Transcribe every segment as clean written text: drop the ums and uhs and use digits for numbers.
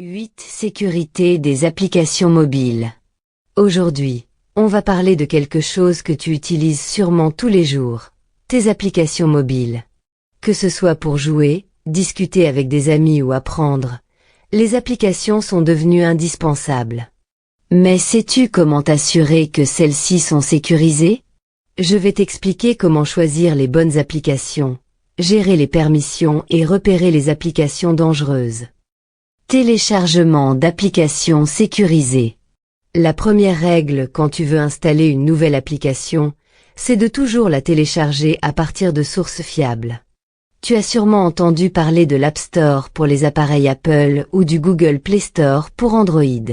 8. Sécurité des applications mobiles. Aujourd'hui, on va parler de quelque chose que tu utilises sûrement tous les jours, tes applications mobiles. Que ce soit pour jouer, discuter avec des amis ou apprendre, les applications sont devenues indispensables. Mais sais-tu comment t'assurer que celles-ci sont sécurisées? Je vais t'expliquer comment choisir les bonnes applications, gérer les permissions et repérer les applications dangereuses. Téléchargement d'applications sécurisées. La première règle quand tu veux installer une nouvelle application, c'est de toujours la télécharger à partir de sources fiables. Tu as sûrement entendu parler de l'App Store pour les appareils Apple ou du Google Play Store pour Android.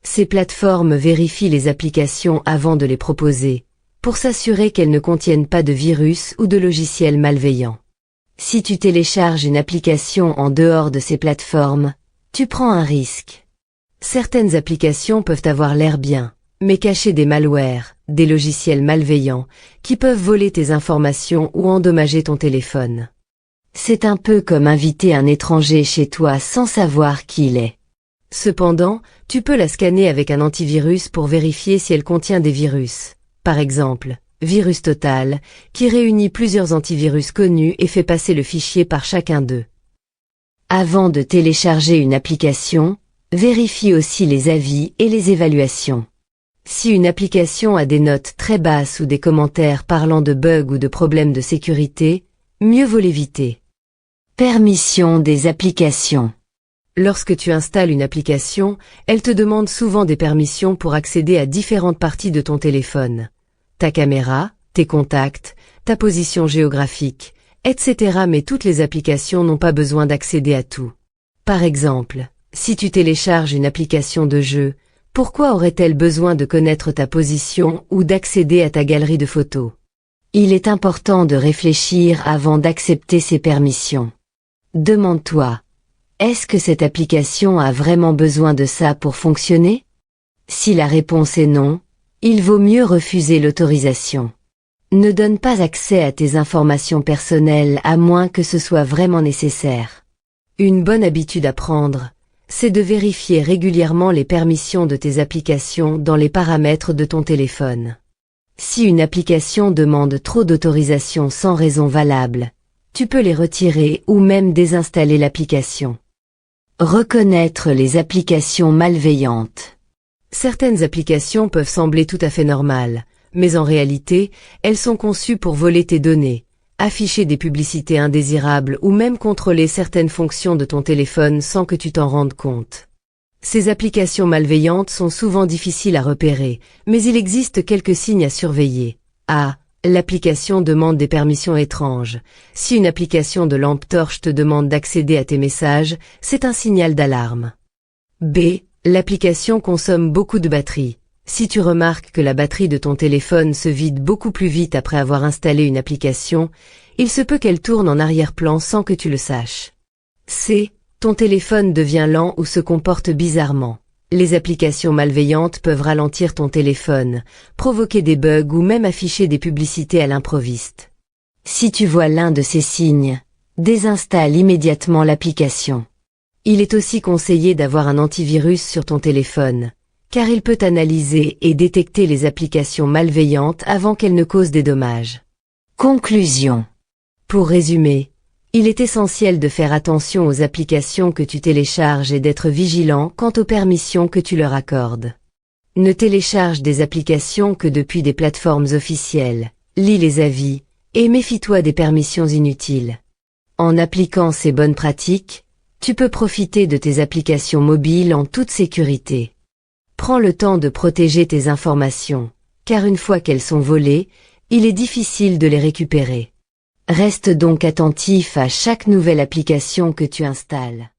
Ces plateformes vérifient les applications avant de les proposer, pour s'assurer qu'elles ne contiennent pas de virus ou de logiciels malveillants. Si tu télécharges une application en dehors de ces plateformes, tu prends un risque. Certaines applications peuvent avoir l'air bien, mais cacher des malwares, des logiciels malveillants, qui peuvent voler tes informations ou endommager ton téléphone. C'est un peu comme inviter un étranger chez toi sans savoir qui il est. Cependant, tu peux la scanner avec un antivirus pour vérifier si elle contient des virus. Par exemple, Virus Total, qui réunit plusieurs antivirus connus et fait passer le fichier par chacun d'eux. Avant de télécharger une application, vérifie aussi les avis et les évaluations. Si une application a des notes très basses ou des commentaires parlant de bugs ou de problèmes de sécurité, mieux vaut l'éviter. Permission des applications. Lorsque tu installes une application, elle te demande souvent des permissions pour accéder à différentes parties de ton téléphone. Ta caméra, tes contacts, ta position géographique, etc. Mais toutes les applications n'ont pas besoin d'accéder à tout. Par exemple, si tu télécharges une application de jeu, pourquoi aurait-elle besoin de connaître ta position ou d'accéder à ta galerie de photos? Il est important de réfléchir avant d'accepter ces permissions. Demande-toi, est-ce que cette application a vraiment besoin de ça pour fonctionner? Si la réponse est non, il vaut mieux refuser l'autorisation. Ne donne pas accès à tes informations personnelles à moins que ce soit vraiment nécessaire. Une bonne habitude à prendre, c'est de vérifier régulièrement les permissions de tes applications dans les paramètres de ton téléphone. Si une application demande trop d'autorisation sans raison valable, tu peux les retirer ou même désinstaller l'application. Reconnaître les applications malveillantes. Certaines applications peuvent sembler tout à fait normales, mais en réalité, elles sont conçues pour voler tes données, afficher des publicités indésirables ou même contrôler certaines fonctions de ton téléphone sans que tu t'en rendes compte. Ces applications malveillantes sont souvent difficiles à repérer, mais il existe quelques signes à surveiller. A. L'application demande des permissions étranges. Si une application de lampe torche te demande d'accéder à tes messages, c'est un signal d'alarme. B. L'application consomme beaucoup de batterie. Si tu remarques que la batterie de ton téléphone se vide beaucoup plus vite après avoir installé une application, il se peut qu'elle tourne en arrière-plan sans que tu le saches. C. Ton téléphone devient lent ou se comporte bizarrement. Les applications malveillantes peuvent ralentir ton téléphone, provoquer des bugs ou même afficher des publicités à l'improviste. Si tu vois l'un de ces signes, désinstalle immédiatement l'application. Il est aussi conseillé d'avoir un antivirus sur ton téléphone, car il peut analyser et détecter les applications malveillantes avant qu'elles ne causent des dommages. Conclusion. Pour résumer, il est essentiel de faire attention aux applications que tu télécharges et d'être vigilant quant aux permissions que tu leur accordes. Ne télécharge des applications que depuis des plateformes officielles, lis les avis, et méfie-toi des permissions inutiles. En appliquant ces bonnes pratiques, tu peux profiter de tes applications mobiles en toute sécurité. Prends le temps de protéger tes informations, car une fois qu'elles sont volées, il est difficile de les récupérer. Reste donc attentif à chaque nouvelle application que tu installes.